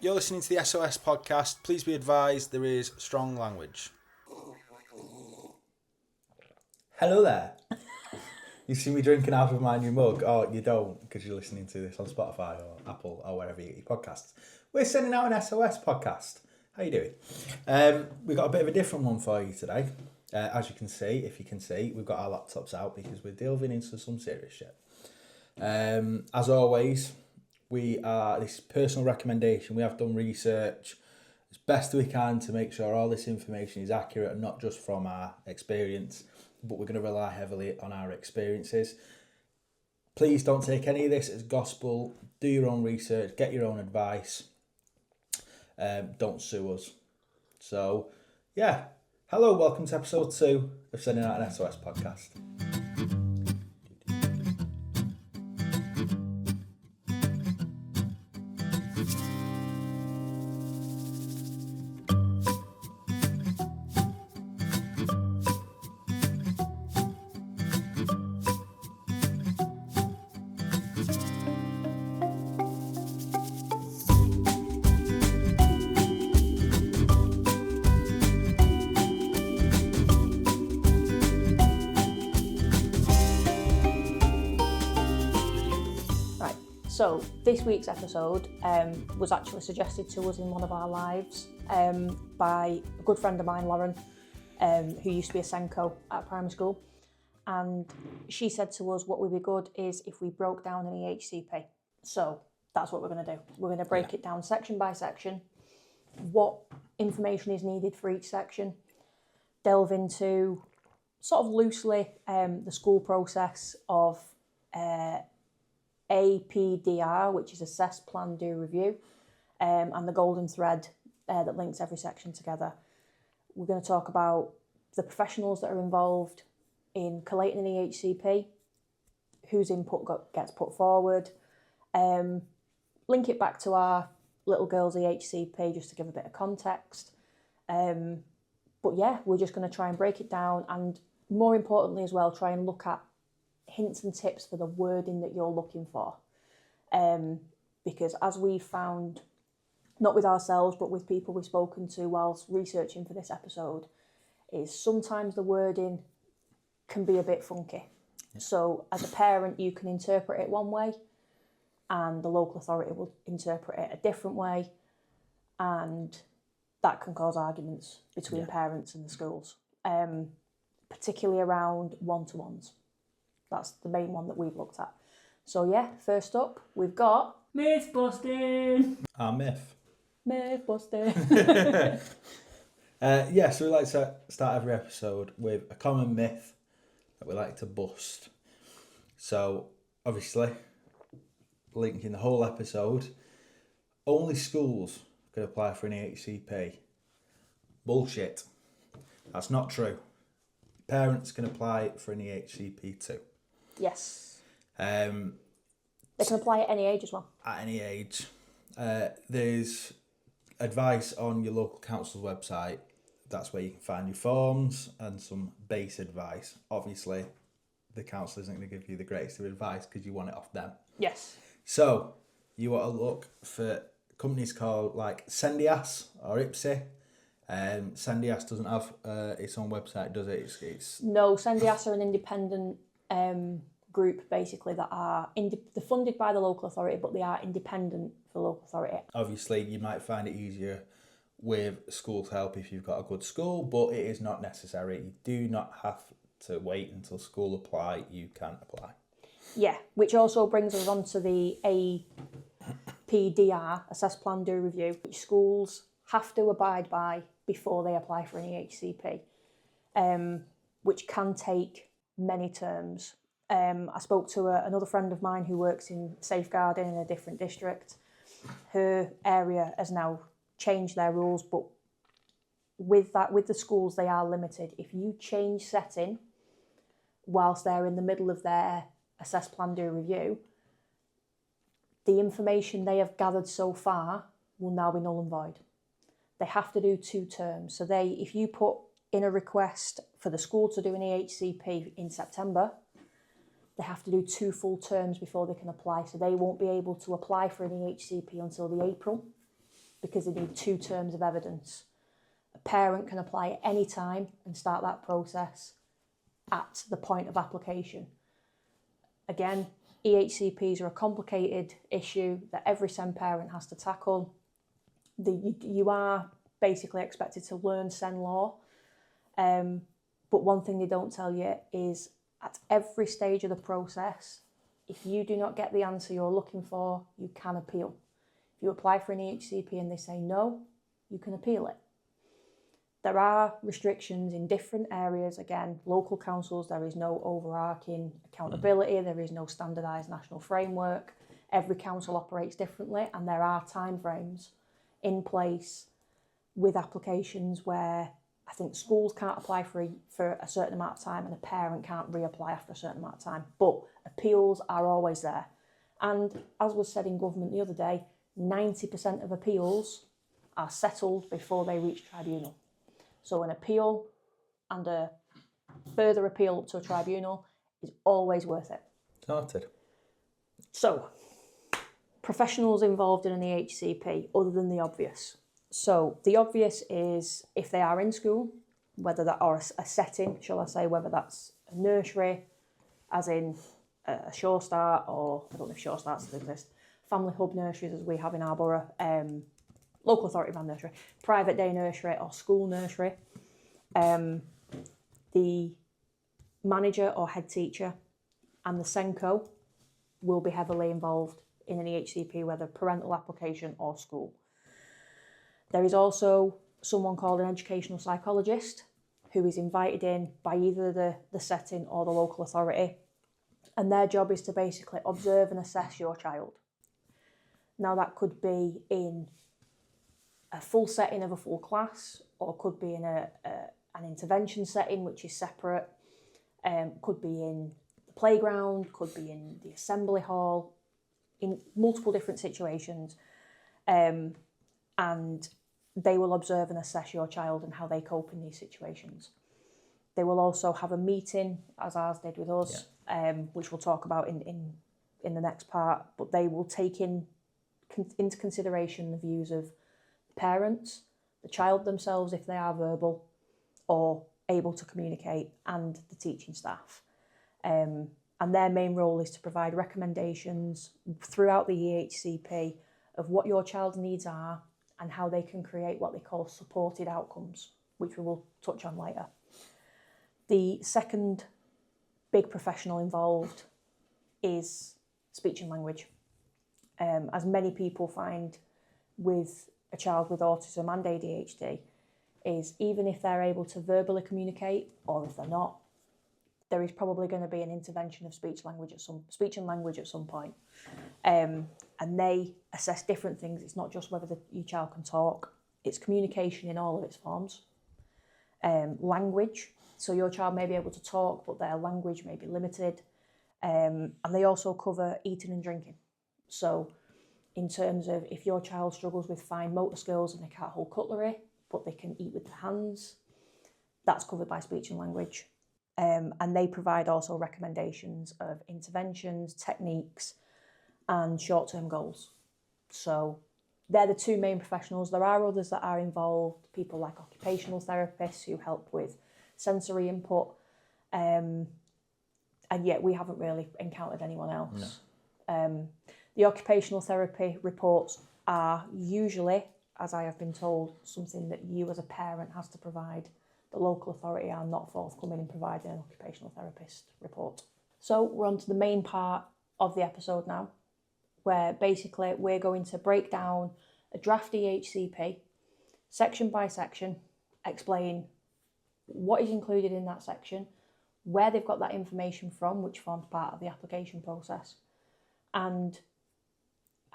You're listening to the SOS podcast. Please be advised there is strong language. Hello there. You see me drinking out of my new mug? Oh, you don't, because you're listening to this on Spotify or Apple or wherever you get your podcasts. We're sending out an SOS podcast. How you doing? We've got a bit of a different one for you today. As you can see, if you can see, we've got our laptops out because we're delving into some serious shit. As always, this is personal recommendation. We have done research as best we can to make sure all this information is accurate and not just from our experience, but we're going to rely heavily on our experiences. Please don't take any of this as gospel. Do your own research, get your own advice. Don't sue us. So, yeah. Hello, welcome to episode 2 of Sending Out an SOS podcast. So this week's episode was actually suggested to us in one of our lives by a good friend of mine, Lauren, who used to be a Senko at primary school. And she said to us what would be good is if we broke down an EHCP. So that's what we're going to do. We're going to break it down section by section, what information is needed for each section, delve into sort of loosely the school process of APDR, which is Assess, Plan, Do, Review, and the golden thread that links every section together. We're going to talk about the professionals that are involved in collating an EHCP, whose input gets put forward, link it back to our little girl's EHCP just to give a bit of context. But yeah, we're just going to try and break it down and more importantly as well, try and look at hints and tips for the wording that you're looking for. Because as we found, not with ourselves, but with people we've spoken to whilst researching for this episode, is sometimes the wording can be a bit funky. Yeah. So as a parent, you can interpret it one way and the local authority will interpret it a different way. And that can cause arguments between parents and the schools, particularly around one-to-ones. That's the main one that we've looked at. So yeah, first up, we've got... Myth busting! Our myth. Myth busting. So we like to start every episode with a common myth that we like to bust. So, obviously, linking the whole episode, only schools can apply for an EHCP. Bullshit. That's not true. Parents can apply for an EHCP too. Yes. They can apply at any age as well. At any age. There's advice on your local council's website. That's where you can find your forms and some base advice. Obviously, the council isn't going to give you the greatest of advice because you want it off them. Yes. So, you want to look for companies called like Sendias or IPSI. Sendias doesn't have its own website, does it? No, Sendias are an independent group basically that are they're funded by the local authority, but they are independent for the local authority. Obviously, you might find it easier with school's help if you've got a good school, but it is not necessary. You do not have to wait until school apply. You can apply. Yeah, which also brings us on to the APDR, Assess, Plan, Do, Review, which schools have to abide by before they apply for an EHCP, which can take many terms. I spoke to another friend of mine who works in safeguarding in a different district. Her area has now changed their rules, but with the schools, they are limited. If you change setting whilst they're in the middle of their Assess, Plan, Do, Review, the information they have gathered so far will now be null and void. They have to do 2 terms. So if you put in a request for the school to do an EHCP in September, they have to do 2 full terms before they can apply. So they won't be able to apply for an EHCP until the April. because they need 2 terms of evidence. A parent can apply at any time and start that process at the point of application. Again, EHCPs are a complicated issue that every SEND parent has to tackle. You are basically expected to learn SEND law, but one thing they don't tell you is at every stage of the process, if you do not get the answer you're looking for, you can appeal. If you apply for an EHCP and they say no, you can appeal it. There are restrictions in different areas. Again, local councils, there is no overarching accountability, there is no standardised national framework. Every council operates differently, and there are timeframes in place with applications where I think schools can't apply for a certain amount of time and a parent can't reapply after a certain amount of time. But appeals are always there. And as was said in government the other day, 90% of appeals are settled before they reach tribunal. So an appeal and a further appeal up to a tribunal is always worth it. Noted. So, professionals involved in an EHCP other than the obvious. So the obvious is if they are in school, whether that or a setting, shall I say, whether that's a nursery, as in a Sure Start, or I don't know if Sure Starts still exist, family hub nurseries as we have in our borough, local authority run nursery, private day nursery or school nursery. The manager or head teacher and the SENCO will be heavily involved in an EHCP, whether parental application or school. There is also someone called an educational psychologist who is invited in by either the setting or the local authority, and their job is to basically observe and assess your child. Now that could be in a full setting of a full class, or could be in an intervention setting which is separate, could be in the playground, could be in the assembly hall, in multiple different situations, and they will observe and assess your child and how they cope in these situations. They will also have a meeting, as ours did with us, which we'll talk about in the next part, but they will take into consideration the views of the parents, the child themselves if they are verbal or able to communicate, and the teaching staff. And their main role is to provide recommendations throughout the EHCP of what your child's needs are and how they can create what they call supported outcomes, which we will touch on later. The second big professional involved is speech and language. As many people find with a child with autism and ADHD, is even if they're able to verbally communicate, or if they're not, there is probably going to be an intervention of speech and language at some point. And they assess different things. It's not just whether your child can talk, it's communication in all of its forms. Language, so your child may be able to talk, but their language may be limited. And they also cover eating and drinking. So in terms of if your child struggles with fine motor skills and they can't hold cutlery, but they can eat with their hands, that's covered by speech and language. And they provide also recommendations of interventions, techniques, and short-term goals. So they're the two main professionals. There are others that are involved, people like occupational therapists who help with sensory input, and yet we haven't really encountered anyone else. No. The occupational therapy reports are usually, as I have been told, something that you as a parent has to provide. The local authority are not forthcoming in providing an occupational therapist report. So we're on to the main part of the episode now, where basically we're going to break down a draft EHCP, section by section, explain what is included in that section, where they've got that information from, which forms part of the application process, and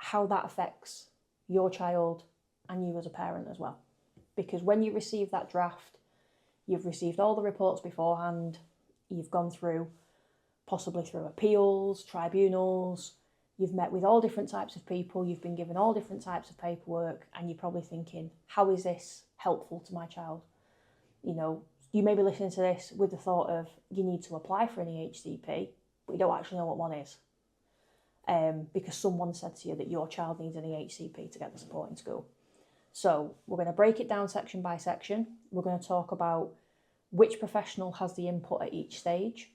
how that affects your child and you as a parent as well. Because when you receive that draft, you've received all the reports beforehand, you've gone through, possibly through appeals, tribunals, you've met with all different types of people, you've been given all different types of paperwork, and you're probably thinking, how is this helpful to my child? You know, you may be listening to this with the thought of, you need to apply for an EHCP, but you don't actually know what one is. Because someone said to you that your child needs an EHCP to get the support in school. So we're going to break it down section by section. We're going to talk about which professional has the input at each stage.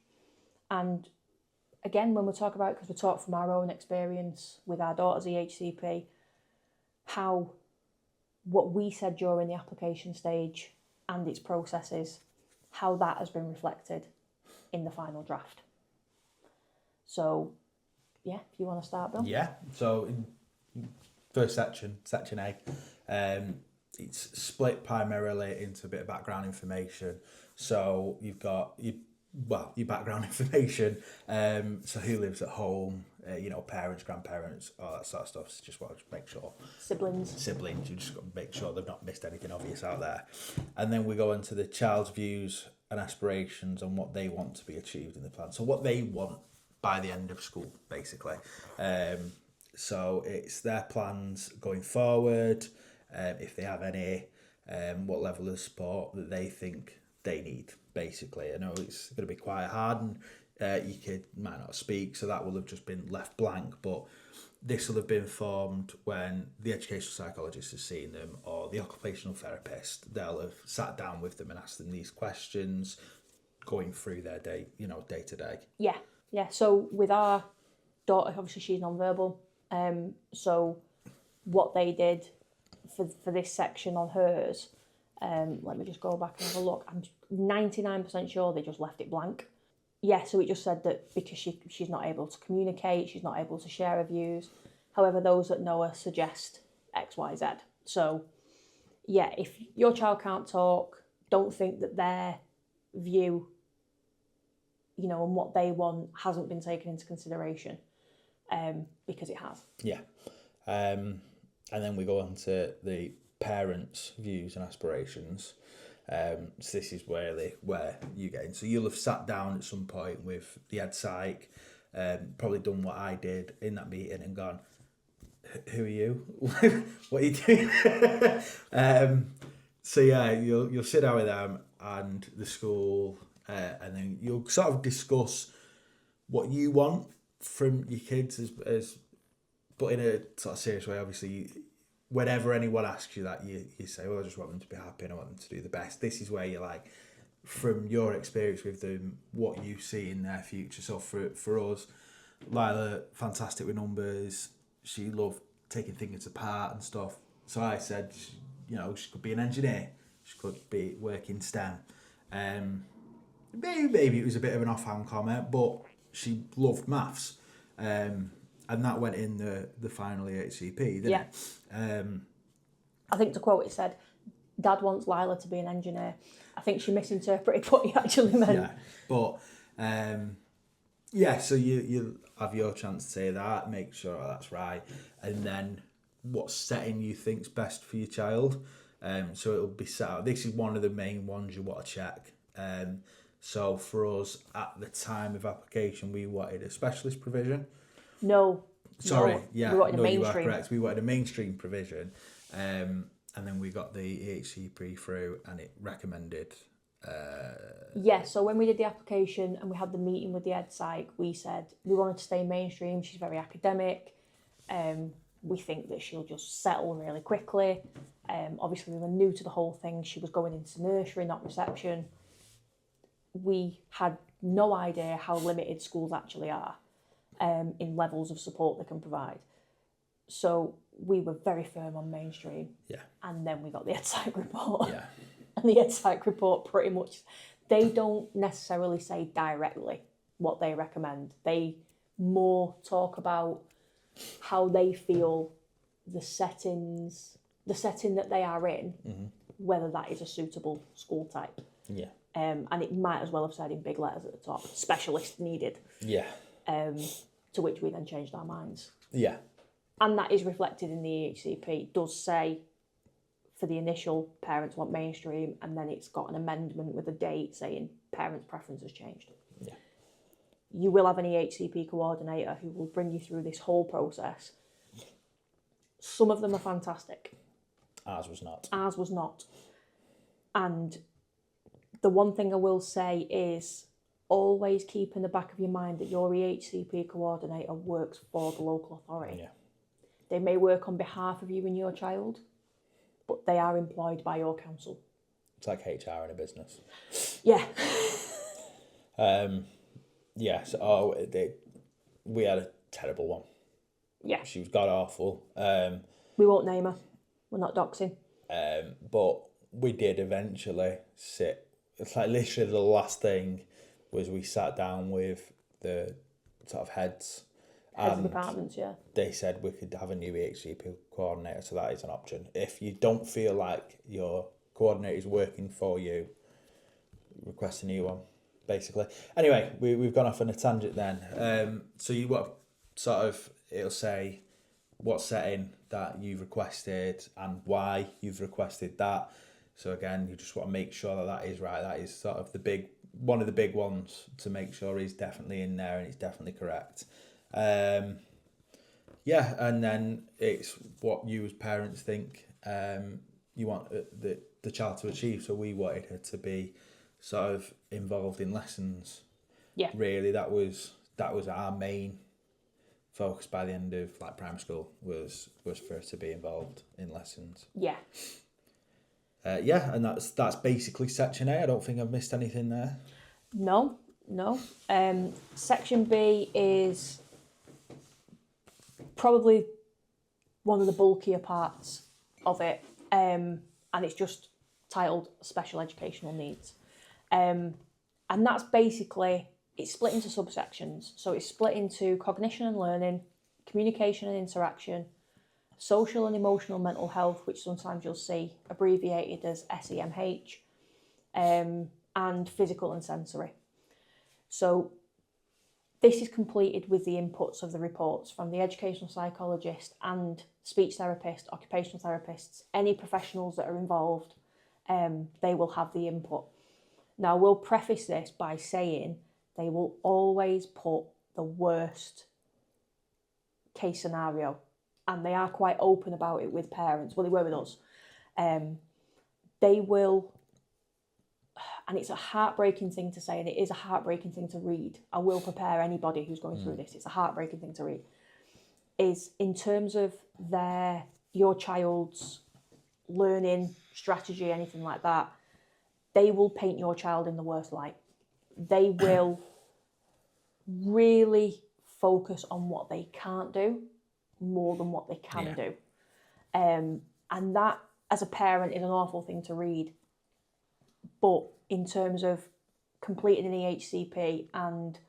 And again, when we talk about it, because we talk from our own experience with our daughter's EHCP, how what we said during the application stage and its processes, how that has been reflected in the final draft. So, yeah, if you want to start, Bill. Yeah, so in first section A, it's split primarily into a bit of background information. So you've got your background information, so who lives at home, parents, grandparents, all that sort of stuff. So just want to make sure. Siblings, you just got to make sure they've not missed anything obvious out there. And then we go into the child's views and aspirations on what they want to be achieved in the plan. So what they want by the end of school, basically. So it's their plans going forward, if they have any, what level of support that they think they need, basically. I know it's going to be quite hard, and your kid might not speak, so that will have just been left blank, but this will have been formed when the educational psychologist has seen them, or the occupational therapist. They'll have sat down with them and asked them these questions, going through their day, day to day. Yeah. So with our daughter, obviously she's non-verbal. So what they did for this section on hers, let me just go back and have a look. I'm 99% sure they just left it blank. Yeah, so it just said that because she's not able to communicate, she's not able to share her views. However, those that know her suggest X, Y, Z. So, yeah, if your child can't talk, don't think that their view, and what they want hasn't been taken into consideration, because it has. Yeah. And then we go on to the parents' views and aspirations. So this is where you get in. So you'll have sat down at some point with the head psych, probably done what I did in that meeting and gone, who are you? What are you doing? So yeah, you'll sit down with them and the school, and then you'll sort of discuss what you want from your kids as but in a sort of serious way. Obviously, whenever anyone asks you that, you say, well, I just want them to be happy and I want them to do the best. This is where you're like, from your experience with them, what you see in their future. So for us, Lila, fantastic with numbers. She loved taking things apart and stuff. So I said, she could be an engineer. She could be working STEM. Maybe it was a bit of an offhand comment, but she loved maths. And that went in the final EHCP, didn't it? I think to quote, it said, Dad wants Lila to be an engineer. I think she misinterpreted what he actually meant. Yeah, but so you have your chance to say that, make sure that's right, and then what setting you think's best for your child. So it'll be set out. This is one of the main ones you want to check. So for us, at the time of application, we wanted a specialist provision. No. Sorry, no. yeah, we wanted a you are mainstream. correct. We wanted a mainstream provision, and then we got the EHCP through, and it recommended. So when we did the application and we had the meeting with the head psych, we said we wanted to stay mainstream. She's very academic. We think that she'll just settle really quickly. Obviously, we were new to the whole thing. She was going into nursery, not reception. We had no idea how limited schools actually are. In levels of support they can provide. So we were very firm on mainstream. Yeah. And then we got the EdSpsych report. Yeah. And the EdSpsych report pretty much, they don't necessarily say directly what they recommend. They more talk about how they feel the setting that they are in, whether that is a suitable school type. Yeah. And it might as well have said in big letters at the top, specialist needed. Yeah. To which we then changed our minds. Yeah. And that is reflected in the EHCP. It does say for the initial parents want mainstream, and then it's got an amendment with a date saying parents' preference has changed. Yeah. You will have an EHCP coordinator who will bring you through this whole process. Some of them are fantastic. Ours was not. Ours was not. And the one thing I will say is always keep in the back of your mind that your EHCP coordinator works for the local authority. Yeah. They may work on behalf of you and your child, but they are employed by your council. It's like HR in a business. Yeah. Yes. We had a terrible one. Yeah. She was god awful. We won't name her. We're not doxing. But we did eventually sit. It's like literally the last thing was we sat down with the sort of heads Heads of departments, yeah. They said we could have a new EHCP coordinator, so that is an option. If you don't feel like your coordinator is working for you, request a new one, basically. Anyway, we've gone off on a tangent then. So you what sort of, it'll say what setting that you've requested and why you've requested that. So again, you just want to make sure that that is right. That is sort of one of the big ones to make sure is definitely in there and it's definitely correct. Yeah, and then it's what you as parents think you want the child to achieve. So we wanted her to be sort of involved in lessons. Yeah. Really, that was our main focus by the end of like primary school was for her to be involved in lessons. Yeah. Yeah, and that's basically section A. I don't think I've missed anything there. No. Section B is probably one of the bulkier parts of it, and it's just titled Special Educational Needs. And that's basically, it's split into subsections. So it's split into cognition and learning, communication and interaction, social and emotional mental health, which sometimes you'll see abbreviated as SEMH, and physical and sensory. So this is completed with the inputs of the reports from the educational psychologist and speech therapist, occupational therapists, any professionals that are involved, they will have the input. Now, we'll preface this by saying they will always put the worst case scenario, and they are quite open about it with parents. Well, they were with us. They will, and it's a heartbreaking thing to say, and it is a heartbreaking thing to read. I will prepare anybody who's going through this. It's a heartbreaking thing to read. Is in terms of your child's learning strategy, anything like that, they will paint your child in the worst light. They will really focus on what they can't do more than what they can do. And that, as a parent, is an awful thing to read. But in terms of completing an EHCP and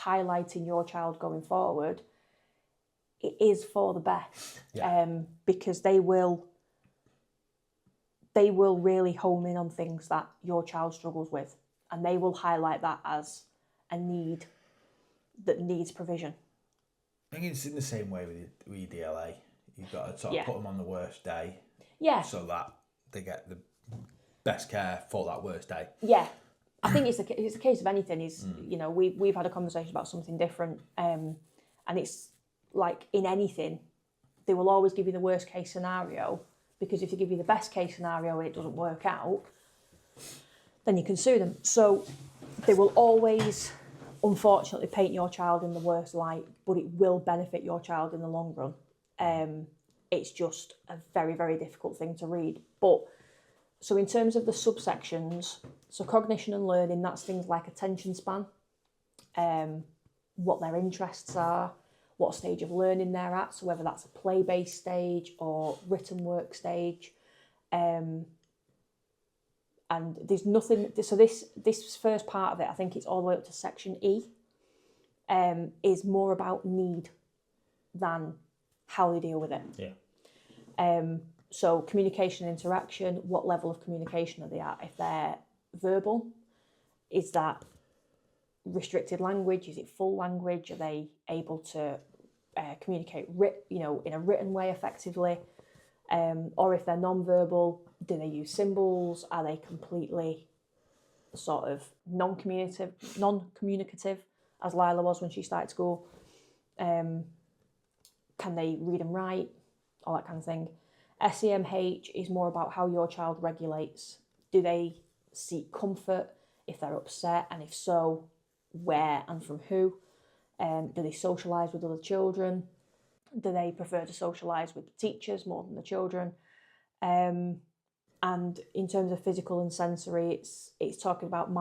highlighting your child going forward, it is for the best. Because they will really hone in on things that your child struggles with, and they will highlight that as a need that needs provision. I think it's in the same way with your DLA. You've got to sort of put them on the worst day, so that they get the best care for that worst day. Yeah, I think it's a case of anything. Is you know, we've had a conversation about something different, and it's like in anything, they will always give you the worst case scenario, because if they give you the best case scenario and it doesn't work out, then you can sue them. So they will always, unfortunately, paint your child in the worst light, but it will benefit your child in the long run. It's just a very, very difficult thing to read. But so in terms of the subsections, so cognition and learning, that's things like attention span, what their interests are, what stage of learning they're at, so whether that's a play-based stage or written work stage. And there's nothing, so this first part of it, I think it's all the way up to section E, is more about need than how they deal with it. Yeah. So communication and interaction, what level of communication are they at? If they're verbal, is that restricted language? Is it full language? Are they able to communicate in a written way effectively? Or if they're non-verbal, do they use symbols? Are they completely sort of non-communicative, as Lila was when she started school? Can they read and write? All that kind of thing. SEMH is more about how your child regulates. Do they seek comfort if they're upset? And if so, where and from who? Do they socialise with other children? Do they prefer to socialise with teachers more than the children? And And in terms of physical and sensory, it's talking about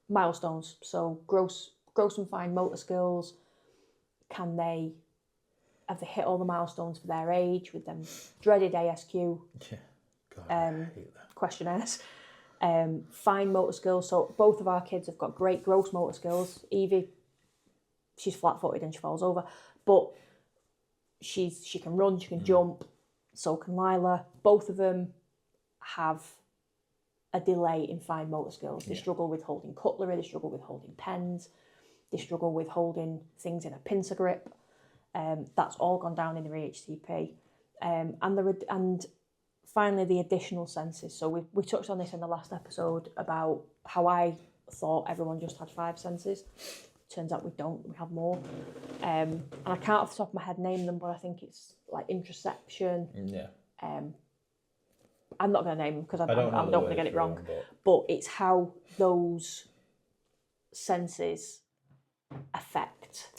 milestones. So gross and fine motor skills. Have they hit all the milestones for their age with them dreaded ASQ Yeah. God, I hate that. questionnaires? Fine motor skills. So both of our kids have got great gross motor skills. Evie, she's flat-footed and she falls over, but she can run, she can jump. So can Lila. Both of them have a delay in fine motor skills. They struggle with holding cutlery, they struggle with holding pens, they struggle with holding things in a pincer grip. That's all gone down in their EHCP. And finally, the additional senses. So we touched on this in the last episode about how I thought everyone just had 5 senses. Turns out we don't, we have more. And I can't off the top of my head name them, but I think it's like interoception. Yeah. I'm not going to name them because I don't want to get it wrong. Them, but it's how those senses affect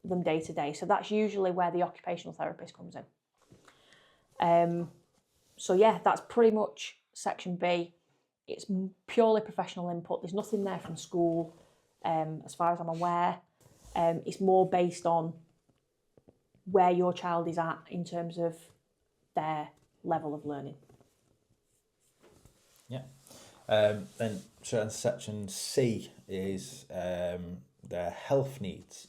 them day to day. So that's usually where the occupational therapist comes in. So yeah, that's pretty much section B. It's purely professional input. There's nothing there from school, as far as I'm aware. It's more based on where your child is at in terms of their level of learning. Yeah. Then section C is their health needs.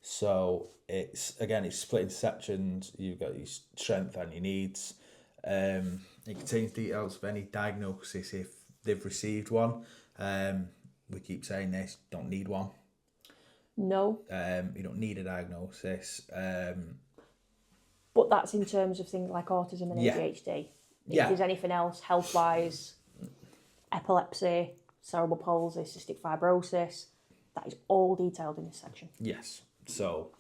So it's split into sections. You've got your strength and your needs. It contains details of any diagnosis if they've received one. We keep saying this, don't need one. No. You don't need a diagnosis. But that's in terms of things like autism and ADHD. If there's anything else health-wise, epilepsy, cerebral palsy, cystic fibrosis, that is all detailed in this section. Yes. So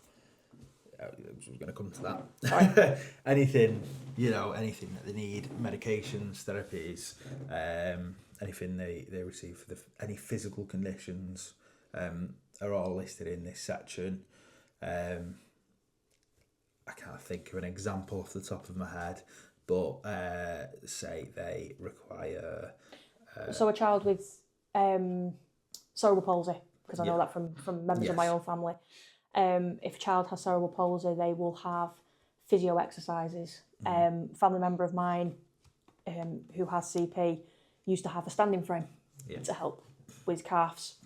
I was going to come to that. Sorry. anything that they need, medications, therapies, anything they receive for any physical conditions are all listed in this section. I can't think of an example off the top of my head, but say they require... So a child with cerebral palsy, because I know that from members of my own family. If a child has cerebral palsy, they will have physio exercises. Family member of mine who has CP used to have a standing frame to help with calves.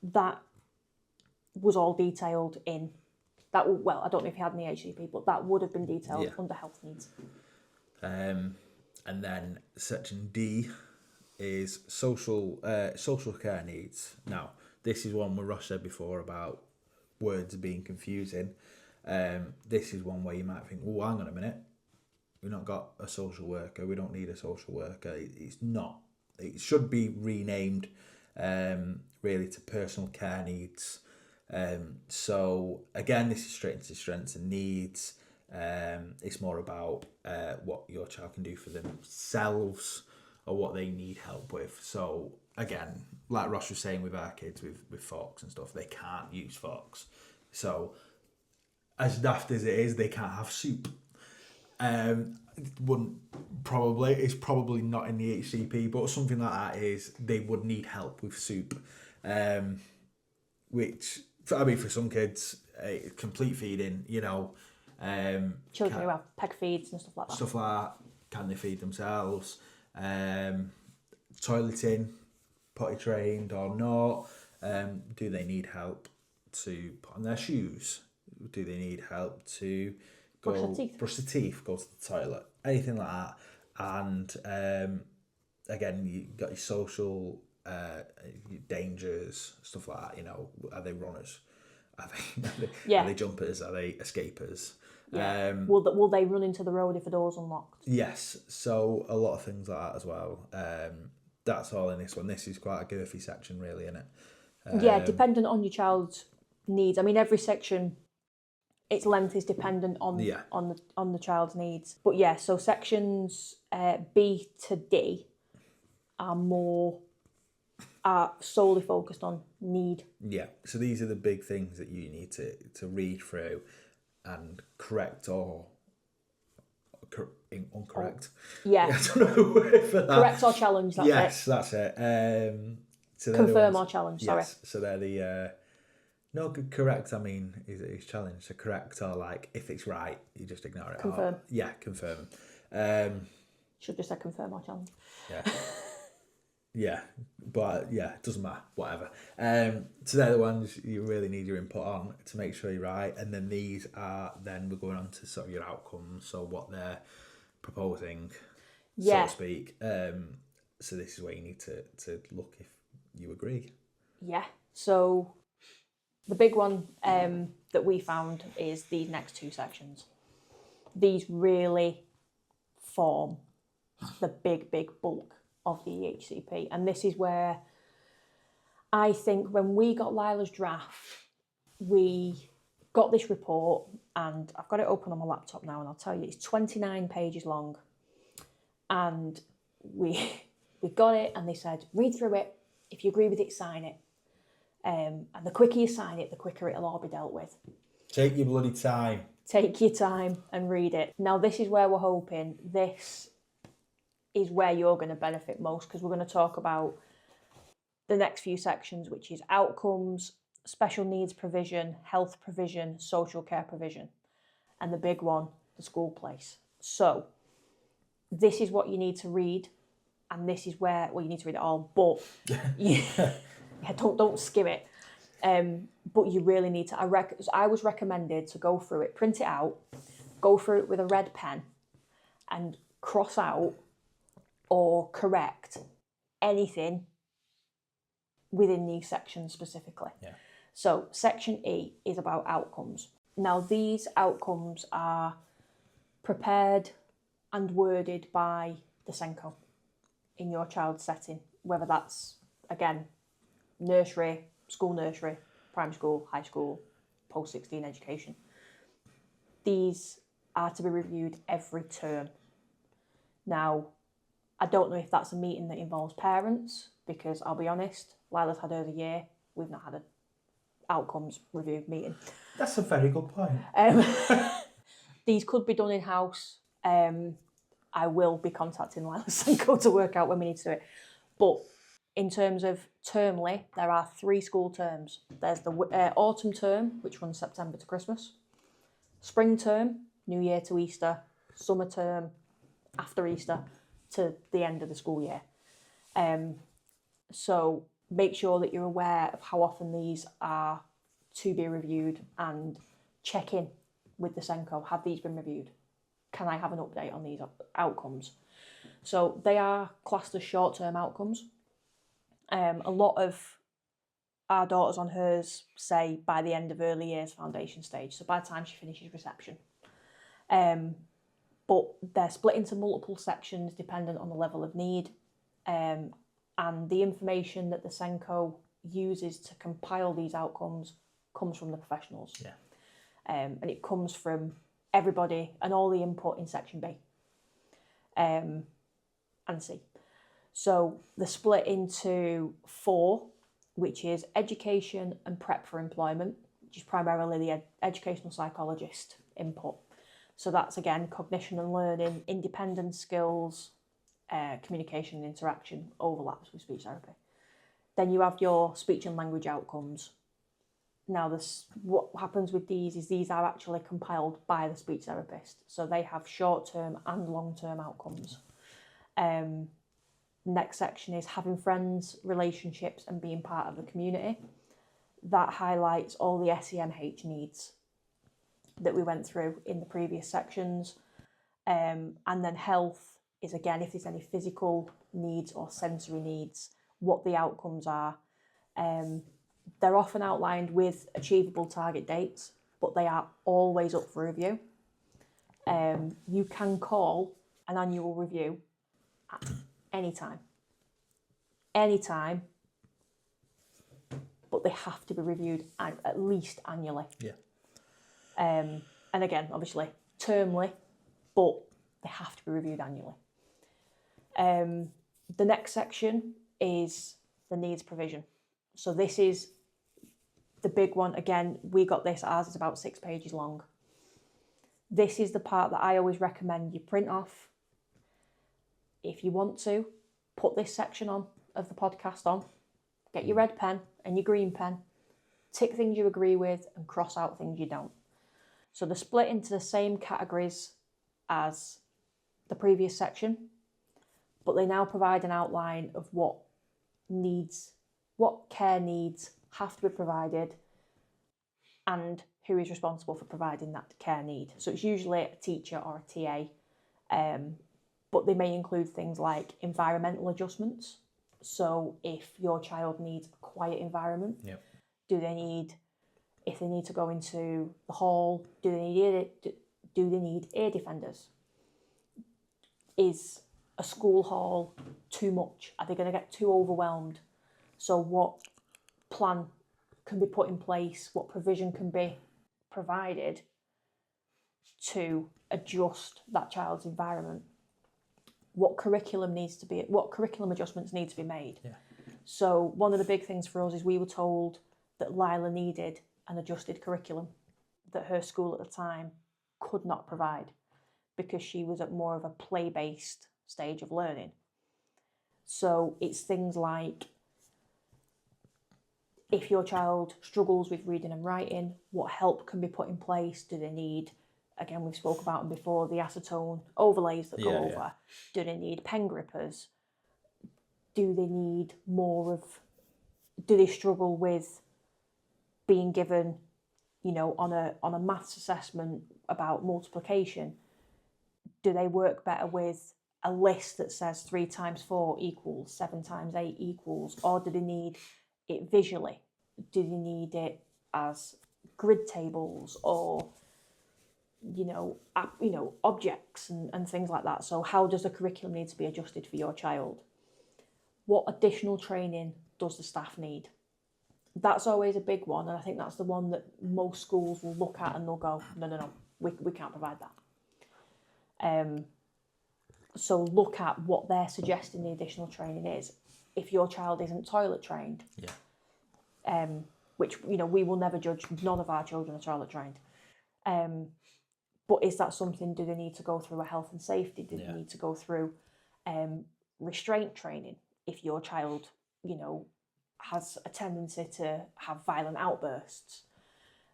That was all detailed in that. Well, I don't know if he had any EHCP, but that would have been detailed under health needs. And then section D is social care needs. Now, this is one where Ross said before about words being confusing. This is one where you might think, oh, hang on a minute, we've not got a social worker, we don't need a social worker. It's not. It should be renamed really to personal care needs. So again, this is straight into strengths and needs. It's more about what your child can do for themselves or what they need help with. So again, like Ross was saying with our kids with forks and stuff, they can't use forks. So as daft as it is, they can't have soup. It's probably not in the HCP, but something like that is they would need help with soup. Which, for some kids, complete feeding, Children who have peg feeds and stuff like that. Stuff like that. Can they feed themselves? Toileting, potty trained or not? Do they need help to put on their shoes? Do they need help to brush their teeth, go to the toilet? Anything like that. And again, you got your social dangers, stuff like that. Are they runners? Are they jumpers? Are they escapers? Yeah. Will they run into the road if the door's unlocked? Yes. So a lot of things like that as well. That's all in this one. This is quite a girthy section, really, isn't it? Dependent on your child's needs. I mean, every section, its length is dependent on the child's needs. But yeah, so sections B to D are solely focused on need. Yeah. So these are the big things that you need to read through and correct or incorrect. Yeah. I don't know the word for that. Correct or challenge, that's yes, it. that's it. So they're the Confirm ones- or challenge, yes, sorry. so they're the... no, correct, I mean, is challenge. So correct or like, if it's right, you just ignore it. Confirm. Or, yeah, confirm. Should just say confirm or challenge. Yeah. Yeah, but yeah, it doesn't matter, whatever. So they're the ones you really need your input on to make sure you're right. And then these are, then we're going on to sort of your outcomes, so what they're proposing, so to speak. So this is where you need to look if you agree. Yeah, so the big one that we found is these next two sections. These really form the big bulk of the EHCP. And this is where I think when we got Lila's draft, we got this report, and I've got it open on my laptop now, and I'll tell you, it's 29 pages long. And we got it, and they said, read through it. If you agree with it, sign it. And the quicker you sign it, the quicker it'll all be dealt with. Take your bloody time. Take your time and read it. Now, this is where we're hoping this is where you're going to benefit most, because we're going to talk about the next few sections, which is outcomes, special needs provision, health provision, social care provision, and the big one, the school place. So this is what you need to read, and this is where, well, you need to read it all, but don't skim it. But you really need to, I was recommended to go through it, print it out, go through it with a red pen, and cross out or correct anything within these sections specifically. Yeah. So section E is about outcomes. Now, these outcomes are prepared and worded by the SENCO in your child's setting, whether that's, again, nursery, school nursery, primary school, high school, post-16 education. These are to be reviewed every term. Now, I don't know if that's a meeting that involves parents, because I'll be honest, Lila's had hers a year, we've not had an outcomes review meeting. That's a very good point. These could be done in-house. I will be contacting Lila's SENCO to work out when we need to do it. But in terms of termly, there are 3 school terms. There's the autumn term, which runs September to Christmas. Spring term, New Year to Easter. Summer term, after Easter to the end of the school year. So make sure that you're aware of how often these are to be reviewed, and check in with the SENCO. Have these been reviewed? Can I have an update on these outcomes? So they are classed as short-term outcomes. A lot of our daughters on hers say by the end of early years foundation stage, so by the time she finishes reception. But they're split into multiple sections dependent on the level of need, and the information that the SENCO uses to compile these outcomes comes from the professionals. Yeah. And it comes from everybody and all the input in section B and C. So they're split into 4, which is education and prep for employment, which is primarily the educational psychologist input. So that's, again, cognition and learning, independent skills, communication and interaction overlaps with speech therapy. Then you have your speech and language outcomes. Now, what happens with these is these are actually compiled by the speech therapist. So they have short-term and long-term outcomes. Next section is having friends, relationships, and being part of the community. That highlights all the SEMH needs that we went through in the previous sections. And then health is, again, if there's any physical needs or sensory needs, what the outcomes are. They're often outlined with achievable target dates, but they are always up for review. You can call an annual review at any time, but they have to be reviewed at least annually. Yeah. And again, obviously, termly, but they have to be reviewed annually. The next section is the needs provision. So this is the big one. Again, we got this, ours is about 6 pages long. This is the part that I always recommend you print off. If you want to, put this section on of the podcast on. Get your red pen and your green pen. Tick things you agree with and cross out things you don't. So they're split into the same categories as the previous section, but they now provide an outline of what care needs have to be provided and who is responsible for providing that care need. So it's usually a teacher or a TA, but they may include things like environmental adjustments. So if your child needs a quiet environment, if they need to go into the hall, do they need ear defenders? Is a school hall too much? Are they going to get too overwhelmed? So what plan can be put in place? What provision can be provided to adjust that child's environment? What curriculum adjustments need to be made? Yeah. So one of the big things for us is we were told that Lila needed an adjusted curriculum that her school at the time could not provide because she was at more of a play-based stage of learning. So it's things like, if your child struggles with reading and writing, what help can be put in place? Do they need, again, we've spoke about them before, the acetone overlays that go over? Do they need pen grippers? Do they struggle with being given, on a maths assessment about multiplication? Do they work better with a list that says 3 times 4 equals 7 times 8 equals, or do they need it visually? Do they need it as grid tables or objects and things like that? So how does the curriculum need to be adjusted for your child? What additional training does the staff need? That's always a big one, and I think that's the one that most schools will look at and they'll go, no, we can't provide that. So look at what they're suggesting the additional training is. If your child isn't toilet trained, which we will never judge, none of our children are toilet trained. But is that something? Do they need to go through a health and safety? Do they need to go through restraint training? If your child, has a tendency to have violent outbursts.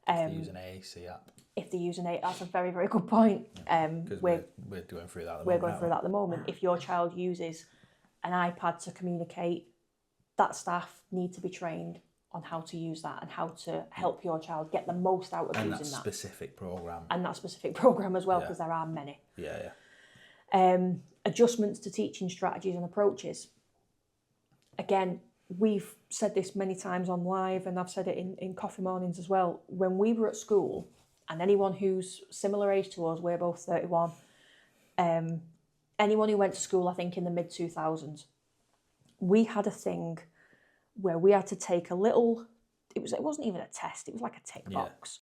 If they use an AAC app. That's a very, very good point. We're going through that at the moment. We're going through that at the moment. If your child uses an iPad to communicate, that staff need to be trained on how to use that and how to help your child get the most out of using that. And that specific programme. And that specific programme as well, because there are many. Adjustments to teaching strategies and approaches. Again, we've said this many times on live, and I've said it in coffee mornings as well. When we were at school, and anyone who's similar age to us, we're both 31, anyone who went to school, I think in the mid-2000s, we had a thing where we had to take a little, it wasn't even a test, it was like a tick box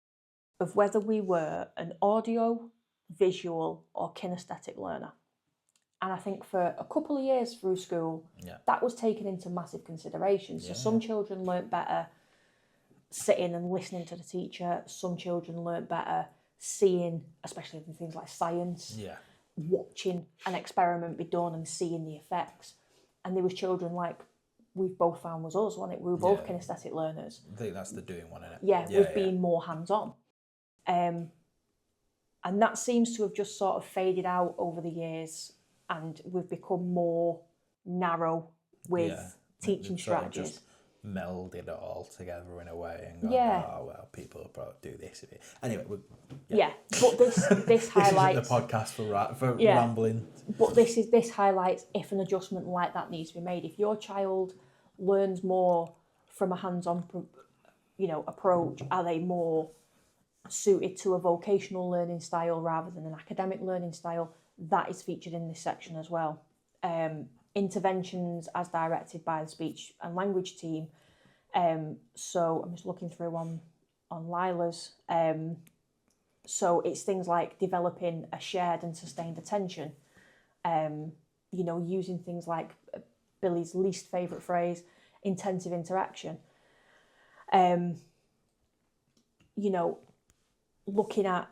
of whether we were an audio, visual or kinesthetic learner. And I think for a couple of years through school, that was taken into massive consideration. So some children learnt better sitting and listening to the teacher. Some children learnt better seeing, especially in things like science, watching an experiment be done and seeing the effects. And there was children like we've both found was us, wasn't it? We were both kinesthetic learners. I think that's the doing one, isn't it? Yeah, being more hands-on. And that seems to have just sort of faded out over the years, and we've become more narrow with teaching strategies. Just melded it all together in a way and gone, oh well, people will probably do this. Anyway, but this highlights this isn't the podcast for rambling. But this highlights if an adjustment like that needs to be made. If your child learns more from a hands-on, approach, are they more suited to a vocational learning style rather than an academic learning style? That is featured in this section as well. Interventions as directed by the speech and language team. So I'm just looking through on Lila's. So it's things like developing a shared and sustained attention. Using things like Billy's least favourite phrase, intensive interaction. Looking at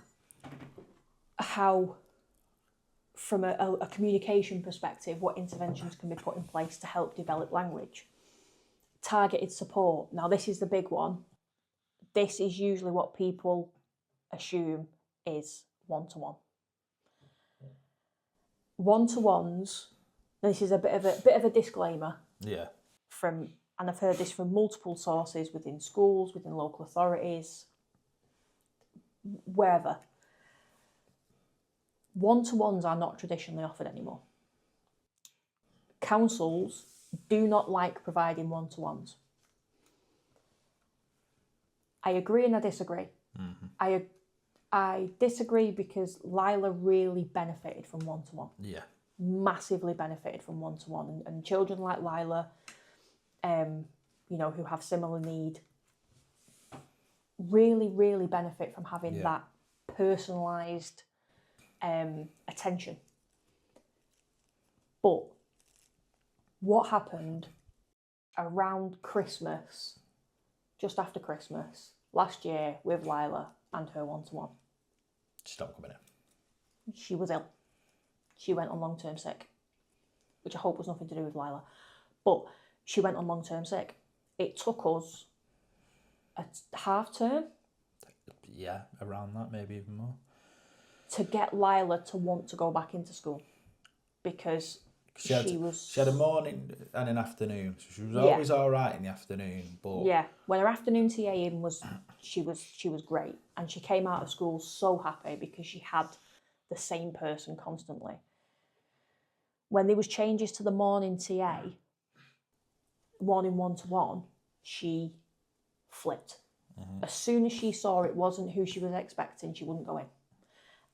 how, from a communication perspective, what interventions can be put in place to help develop language. Targeted support. Now, this is the big one. This is usually what people assume is one-to-one. One-to-ones, this is a bit of a disclaimer. Yeah. And I've heard this from multiple sources within schools, within local authorities, wherever. One-to-ones are not traditionally offered anymore. Councils do not like providing one-to-ones. I agree and I disagree. Mm-hmm. I disagree because Lila really benefited from one-to-one. Yeah. Massively benefited from one-to-one. And children like Lila, who have similar need, really, really benefit from having that personalised attention. But what happened around Christmas, just after Christmas, last year with Lila and her one-to-one? She stopped coming in. She was ill. She went on long-term sick, which I hope was nothing to do with Lila. But she went on long-term sick. It took us a half term. Yeah, around that, maybe even more. To get Lila to want to go back into school. Because she had a morning and an afternoon. So she was always all right in the afternoon. But yeah, when her afternoon TAing she was great. And she came out of school so happy because she had the same person constantly. When there was changes to the morning TA, morning one-to-one, she flipped. Mm-hmm. As soon as she saw it wasn't who she was expecting, she wouldn't go in.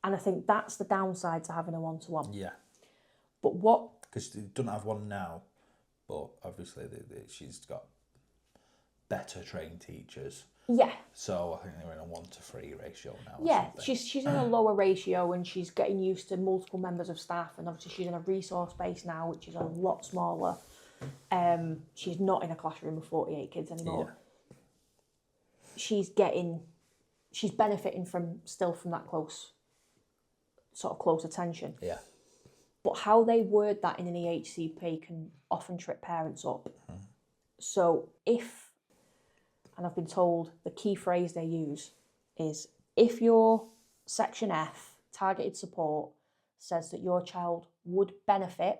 And I think that's the downside to having a one-to-one. Yeah. But what... Because she doesn't have one now, but obviously she's got better trained teachers. Yeah. So I think they're in a 1-to-3 ratio now. Yeah, she's in a lower ratio and she's getting used to multiple members of staff, and obviously she's in a resource base now, which is a lot smaller. She's not in a classroom of 48 kids anymore. Yeah. She's benefiting from that close attention. Yeah. But how they word that in an EHCP can often trip parents up. Mm-hmm. So and I've been told the key phrase they use is, if your section F, targeted support, says that your child would benefit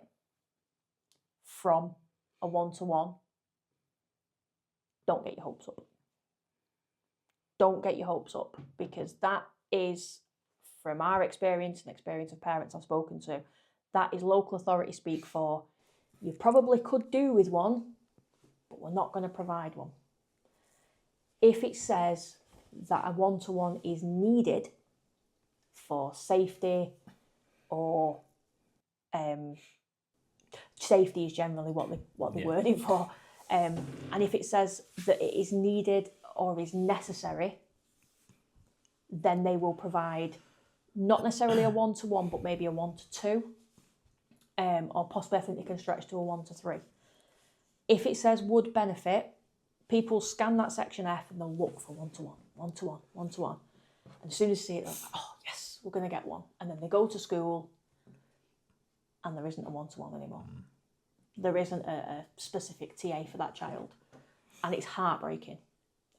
from a one-to-one, don't get your hopes up. Don't get your hopes up, because that is, from our experience and experience of parents I've spoken to, that is local authority speak for, you probably could do with one, but we're not going to provide one. If it says that a one-to-one is needed for safety, or safety is generally what the wording for, and if it says that it is needed or is necessary, then they will provide not necessarily a one-to-one, but maybe a 1-to-2, or possibly I think they can stretch to a 1-to-3. If it says would benefit, people scan that section F and they'll look for one-to-one, one-to-one, one-to-one. And as soon as they see it, they're like, oh, yes, we're going to get one. And then they go to school and there isn't a one-to-one anymore. There isn't a specific TA for that child. And it's heartbreaking.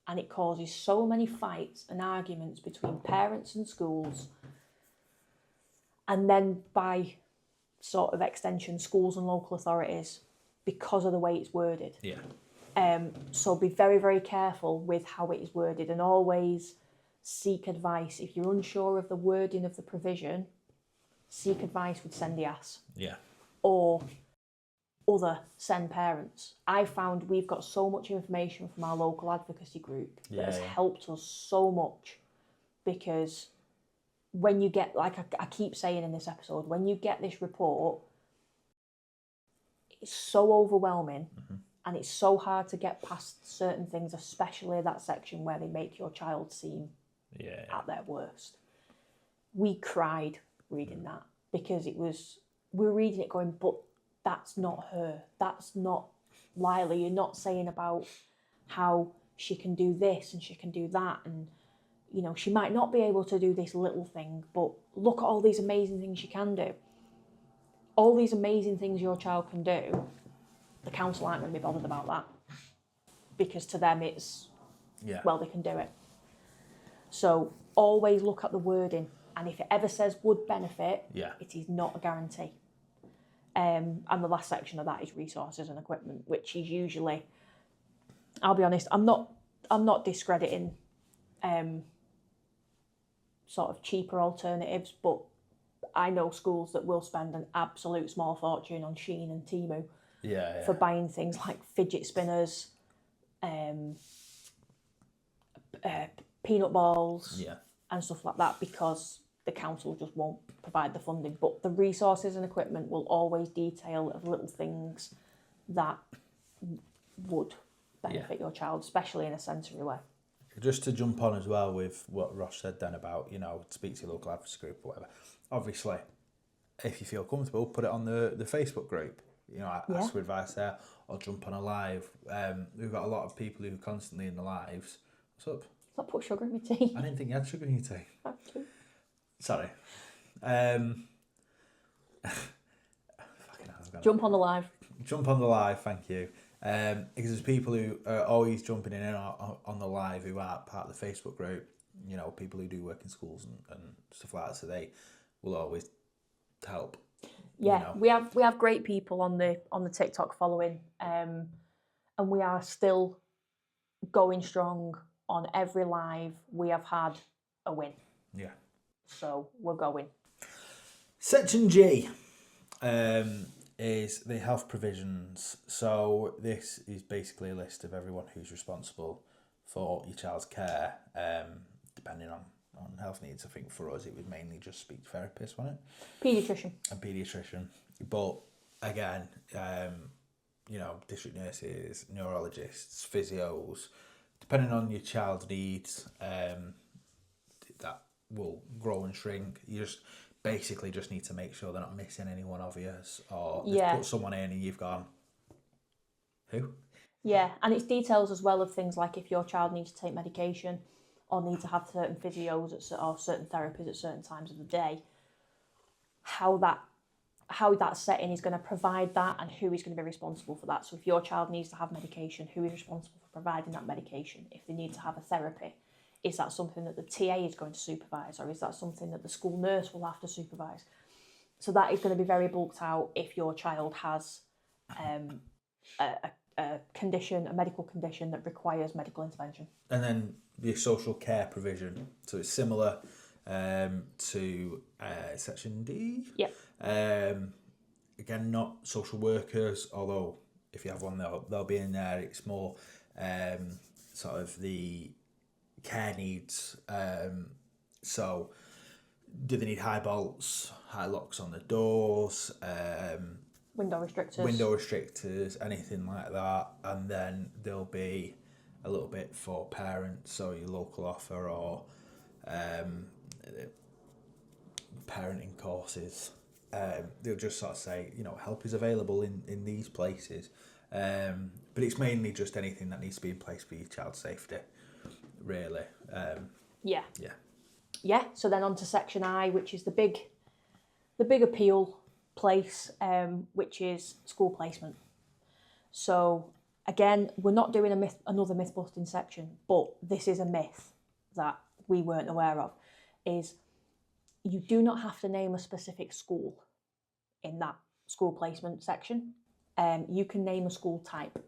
And it causes so many fights and arguments between parents and schools. And then by sort of extension, schools and local authorities, because of the way it's worded. Yeah. So be very, very careful with how it is worded, and always seek advice. If you're unsure of the wording of the provision, seek advice with Send the Ass. Yeah. Or other Send parents. I found we've got so much information from our local advocacy group that has helped us so much, because when you get, like I keep saying in this episode, when you get this report, it's so overwhelming. Mm-hmm. And it's so hard to get past certain things, especially that section where they make your child seem at their worst. We cried reading that, because we were reading it going, but that's not her. That's not Lila. You're not saying about how she can do this and she can do that. And you know, she might not be able to do this little thing, but look at all these amazing things she can do. All these amazing things your child can do, the council aren't going to be bothered about that. Because to them it's, well, they can do it. So always look at the wording. And if it ever says would benefit, it is not a guarantee. And the last section of that is resources and equipment, which is usually, I'll be honest, I'm not discrediting sort of cheaper alternatives, but I know schools that will spend an absolute small fortune on Shein and Temu for buying things like fidget spinners, peanut balls, and stuff like that, because the council just won't provide the funding. But the resources and equipment will always detail of little things that would benefit your child, especially in a sensory way. Just to jump on as well with what Ross said then about, you know, speak to your local advocacy group or whatever. Obviously, if you feel comfortable, put it on the Facebook group. You know, ask for advice there, or jump on a live. We've got a lot of people who are constantly in the lives. What's up? I put sugar in my tea. I didn't think you had sugar in your tea. I do. Sorry. Jump on the live. Jump on the live, thank you. Because there's people who are always jumping in on the live who are part of the Facebook group, you know, people who do work in schools and stuff like that, so they will always help. Yeah, you know. we have great people on the TikTok following, and we are still going strong on every live. We have had a win. Yeah. So we're going. Section G is the health provisions. So this is basically a list of everyone who's responsible for your child's care, depending on health needs. I think for us it would mainly just speech therapists, wasn't it? Paediatrician. A paediatrician. But again, you know, district nurses, neurologists, physios, depending on your child's needs, that will grow and shrink. You just basically just need to make sure they're not missing any one of yours, or they've put someone in and you've gone, who? Yeah, and it's details as well of things like if your child needs to take medication or need to have certain physios or certain therapies at certain times of the day, how that setting is going to provide that and who is going to be responsible for that. So if your child needs to have medication, who is responsible for providing that medication? If they need to have a therapy, is that something that the TA is going to supervise, or is that something that the school nurse will have to supervise? So that is going to be very bulked out if your child has a condition, a medical condition that requires medical intervention. And then the social care provision. So it's similar to Section D. Yep. Again, not social workers, although if you have one, they'll be in there. It's more sort of the care needs. So do they need high bolts, high locks on the doors, window restrictors, anything like that? And then there'll be a little bit for parents, so your local offer or parenting courses. They'll just sort of say, you know, help is available in these places, but it's mainly just anything that needs to be in place for your child's safety, really. So then on to Section I, which is the big appeal place, which is school placement. So again, we're not doing another myth busting section, but this is a myth that we weren't aware of, is you do not have to name a specific school in that school placement section. You can name a school type.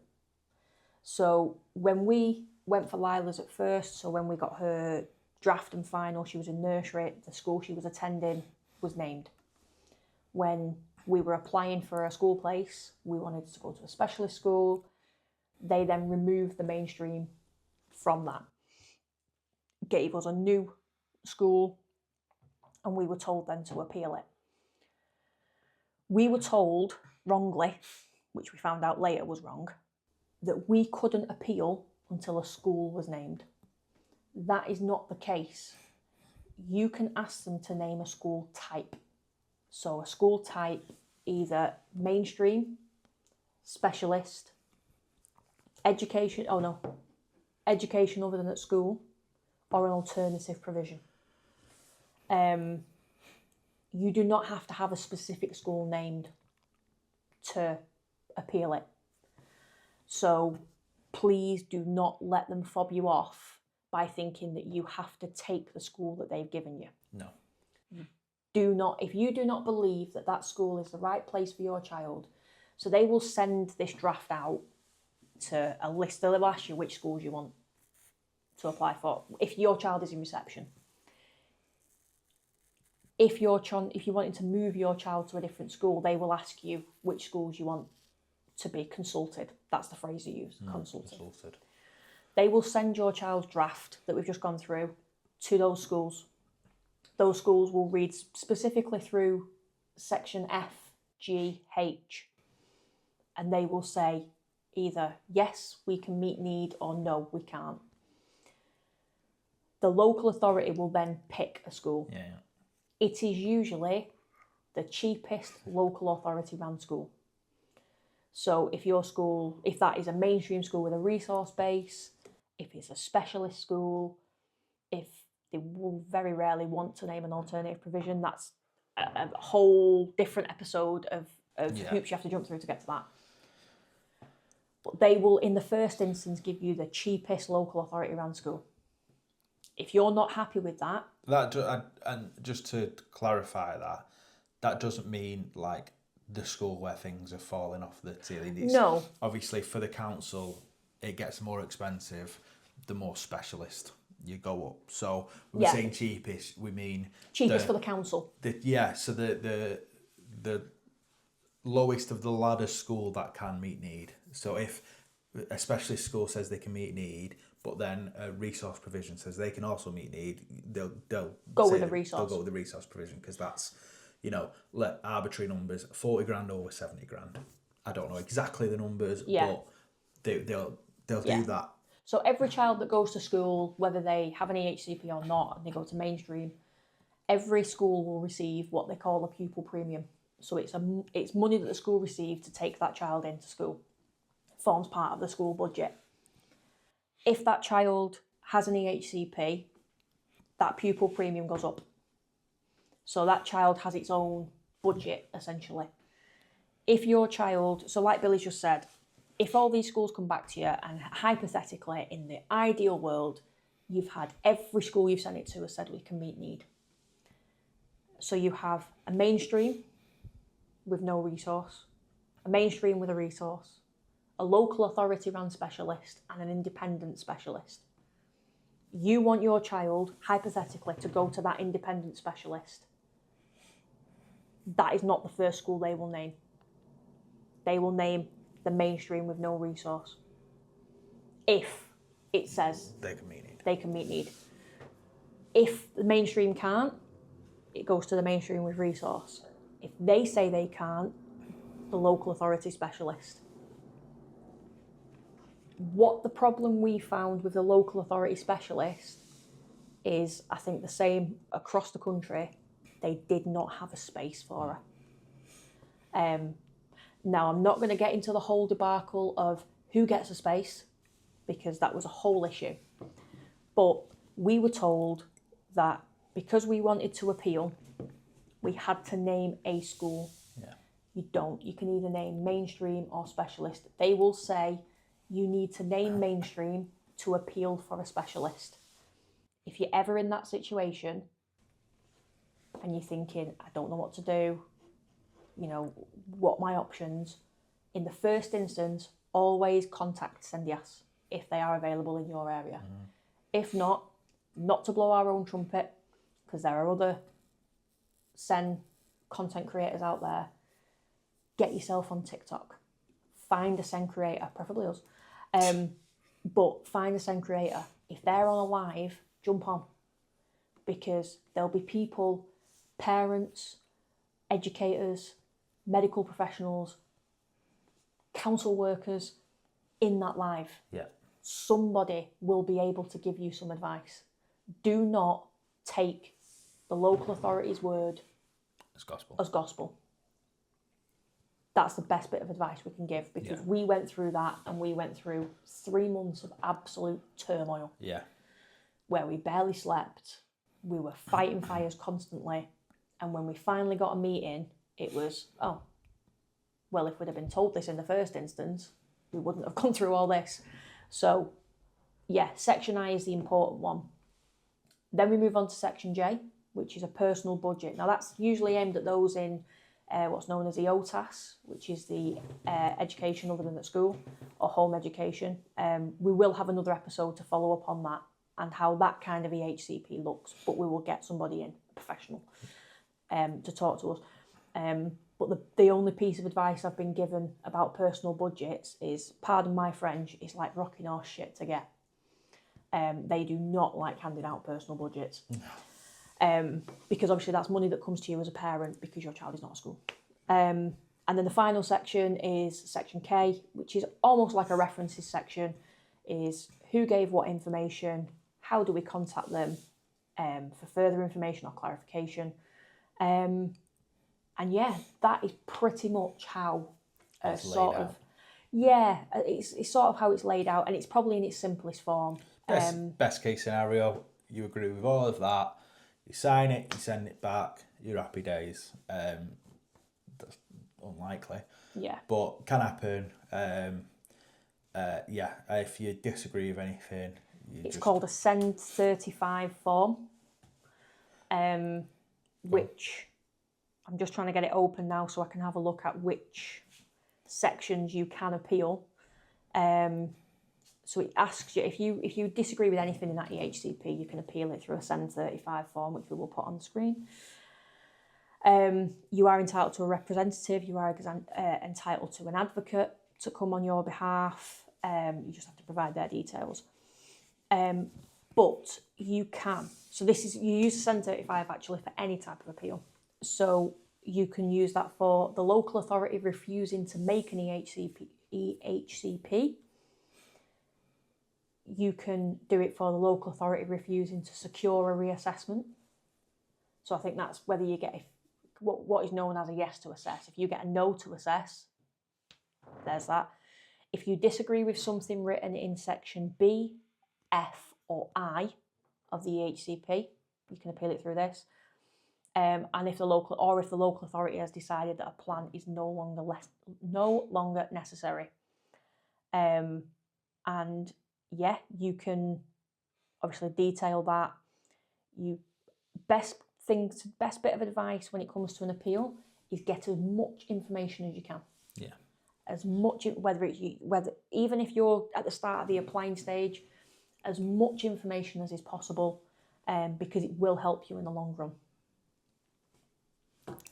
So when we went for Lila's at first, so when we got her draft and final, she was in nursery, the school she was attending was named. When we were applying for a school place, we wanted to go to a specialist school. They then removed the mainstream from that, gave us a new school, and we were told then to appeal it. We were told wrongly, which we found out later was wrong, that we couldn't appeal until a school was named. That is not the case. You can ask them to name a school type. So a school type, either mainstream, specialist, education other than at school, or an alternative provision. You do not have to have a specific school named to appeal it. So please do not let them fob you off by thinking that you have to take the school that they've given you. No. If you do not believe that that school is the right place for your child, so they will send this draft out to a list. They'll ask you which schools you want to apply for. If your child is in reception, if you wanted to move your child to a different school, they will ask you which schools you want to be consulted. That's the phrase they use, consulted. They will send your child's draft that we've just gone through to those schools. Those schools will read specifically through section F, G, H, and they will say either yes, we can meet need, or no, we can't. The local authority will then pick a school. Yeah. It is usually the cheapest local authority run school. So if that is a mainstream school with a resource base, if it's a specialist school, if they will very rarely want to name an alternative provision, that's a whole different episode of hoops you have to jump through to get to that. But they will, in the first instance, give you the cheapest local authority run school. If you're not happy with that... And just to clarify that doesn't mean like the school where things are falling off the ceiling. No. Obviously, for the council, it gets more expensive the more specialist you go up. So when we're saying cheapest, we mean... Cheapest for the council. So the lowest of the ladder school that can meet need. So if a specialist school says they can meet need, but then a resource provision says they can also meet need, they'll go with the resource. They'll go with the resource provision because that's, arbitrary numbers, 40 grand over 70 grand. I don't know exactly the numbers, but they'll do that. So every child that goes to school, whether they have an EHCP or not, and they go to mainstream, every school will receive what they call a pupil premium. So it's money that the school receives to take that child into school. Forms part of the school budget. If that child has an EHCP, that pupil premium goes up. So that child has its own budget, essentially. If your child, so like Billy's just said, if all these schools come back to you, and hypothetically, in the ideal world, you've had every school you've sent it to has said we can meet need. So you have a mainstream with no resource, a mainstream with a resource, a local authority run specialist, and an independent specialist. You want your child, hypothetically, to go to that independent specialist. That is not the first school they will name. They will name the mainstream with no resource. If it says they can meet need. They can meet need. If the mainstream can't, it goes to the mainstream with resource. If they say they can't, the local authority specialist. What the problem we found with the local authority specialist is, I think, the same across the country. They did not have a space for her. Now, I'm not going to get into the whole debacle of who gets a space, because that was a whole issue. But we were told that because we wanted to appeal, we had to name a school. Yeah. You don't. You can either name mainstream or specialist. They will say you need to name mainstream to appeal for a specialist. If you're ever in that situation and you're thinking, I don't know what to do, what are my options? In the first instance, always contact SENDIAS if they are available in your area. If not to blow our own trumpet, because there are other SEN content creators out there. Get yourself on TikTok. Find a SEN creator, preferably us. But find a SEN creator. If they're on a live, jump on. Because there'll be people, parents, educators, medical professionals, council workers in that live. Yeah. Somebody will be able to give you some advice. Do not take the local authority's word as gospel. That's the best bit of advice we can give, because we went through that, and we went through 3 months of absolute turmoil. Yeah. where we barely slept, we were fighting fires constantly, and when we finally got a meeting, it was, oh, well, if we'd have been told this in the first instance, we wouldn't have gone through all this. So, yeah, Section I is the important one. Then we move on to Section J, which is a personal budget. Now, that's usually aimed at those in what's known as the OTAS, which is the education other than at school, or home education. We will have another episode to follow up on that and how that kind of EHCP looks, but we will get somebody in, a professional, to talk to us. But the only piece of advice I've been given about personal budgets is, pardon my French, it's like rocking horse shit to get. They do not like handing out personal budgets. Because obviously that's money that comes to you as a parent because your child is not at school. And then the final section is Section K, which is almost like a references section, is who gave what information, how do we contact them for further information or clarification. And yeah, that is pretty much how It's sort laid of... out. Yeah, it's sort of how it's laid out, and it's probably in its simplest form. Best case scenario, you agree with all of that, you sign it, you send it back, you're happy days. That's unlikely, Yeah. but can happen. If you disagree with anything, It's called a Send 35 form, which I'm just trying to get it open now so I can have a look at which sections you can appeal. So it asks you, if you disagree with anything in that EHCP, you can appeal it through a Send 35 form, which we will put on the screen. You are entitled to a representative, you are entitled to an advocate to come on your behalf. You just have to provide their details. But you can, so you use a Send 35 actually for any type of appeal. So you can use that for the local authority refusing to make an EHCP. You can do it for the local authority refusing to secure a reassessment. So I think that's whether you get what is known as a yes to assess. If you get a no to assess, there's that. If you disagree with something written in Section B, F or I of the EHCP, you can appeal it through this. And if the local authority has decided that a plan is no longer necessary. And yeah, you can obviously detail that. Best bit of advice when it comes to an appeal is get as much information as you can. Yeah. As much, whether even if you're at the start of the applying stage, as much information as is possible, because it will help you in the long run.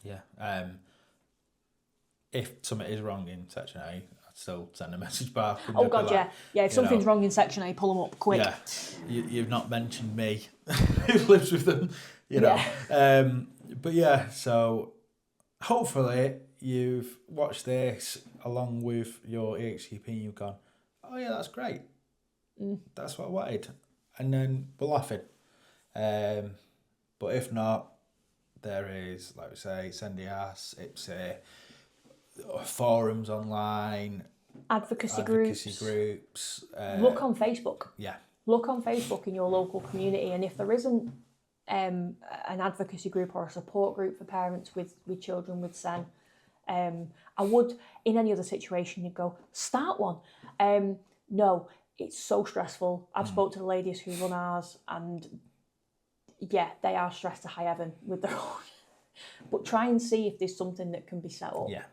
Yeah. If something is wrong in Section A, I'd still send a message back. Oh God, yeah. If something's wrong in Section A, pull them up quick. Yeah, you've not mentioned me, who lives with them, you know. Yeah. But yeah, so hopefully you've watched this along with your EHCP and you've gone, oh yeah, that's great. That's what I wanted. And then we're laughing. But if not, there is, like we say, Sendias, IPSI, forums online, advocacy groups. Look on Facebook. Yeah. Look on Facebook in your local community, and if there isn't an advocacy group or a support group for parents with children with SEN, I would, in any other situation, you'd go, start one. No, it's so stressful. I've spoke to the ladies who run ours, and yeah, they are stressed to high heaven with their own. But try and see if there's something that can be set up. Yeah.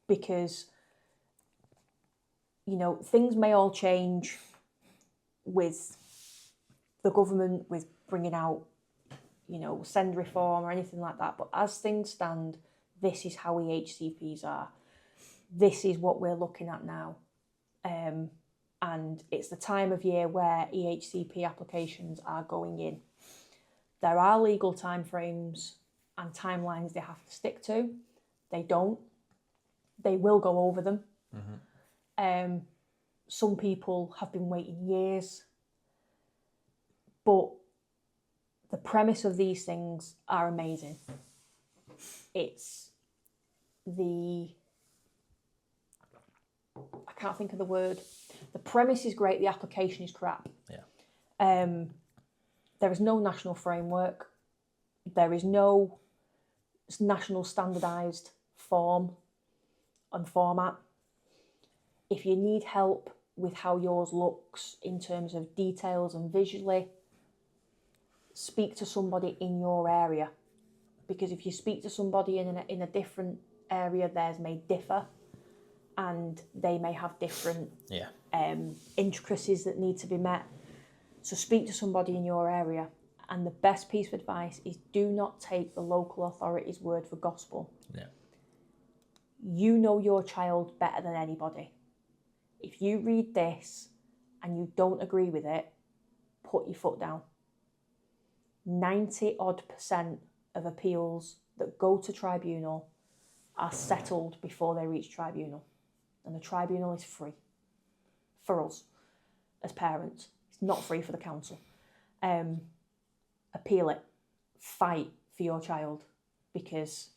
Because, you know, things may all change with the government, with bringing out, you know, SEND reform or anything like that. But as things stand, this is how EHCPs are. This is what we're looking at now. And it's the time of year where EHCP applications are going in. There are legal timeframes and timelines they have to stick to. They don't. They will go over them. Some people have been waiting years. But the premise of these things are amazing. It's I can't think of the word. The premise is great, the application is crap. Yeah. There is no national framework. There is no national standardised form and format. If you need help with how yours looks in terms of details and visually, speak to somebody in your area. Because if you speak to somebody in a different area, theirs may differ and they may have different intricacies that need to be met. So speak to somebody in your area. And the best piece of advice is do not take the local authority's word for gospel. Yeah. You know your child better than anybody. If you read this and you don't agree with it, put your foot down. 90% of appeals that go to tribunal are settled before they reach tribunal. And the tribunal is free for us as parents. It's not free for the council. Appeal it. Fight for your child, because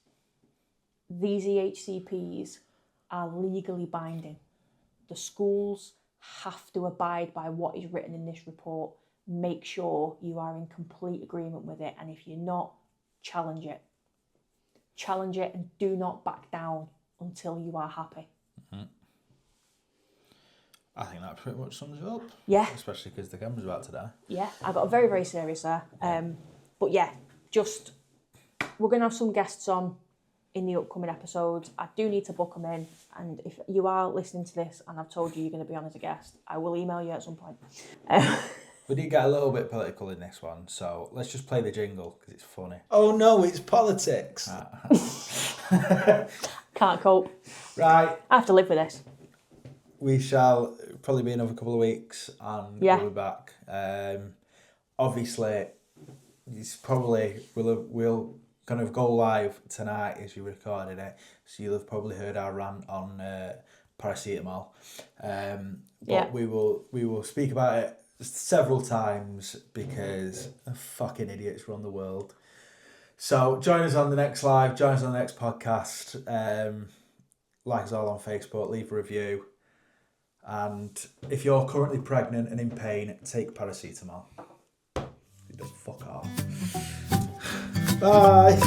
these EHCPs are legally binding. The schools have to abide by what is written in this report. Make sure you are in complete agreement with it, and if you're not, challenge it. Challenge it and do not back down until you are happy. Mm-hmm. I think that pretty much sums it up. Yeah. Especially because the camera's about to die. Yeah, I got very, very serious there. But yeah, we're going to have some guests on in the upcoming episodes. I do need to book them in, and if you are listening to this and I've told you you're going to be on as a guest, I will email you at some point. We did get a little bit political in this one, so let's just play the jingle because it's funny. Oh no, it's politics. Can't cope. Right. I have to live with this. We shall probably be another couple of weeks and we'll be back. Obviously, it's probably we'll kind of go live tonight as you're recording it, so you'll have probably heard our rant on paracetamol. But we will speak about it several times because fucking idiots run the world. So join us on the next live, join us on the next podcast. Like us all on Facebook, leave a review. And if you're currently pregnant and in pain, take paracetamol. Fuck off. Bye.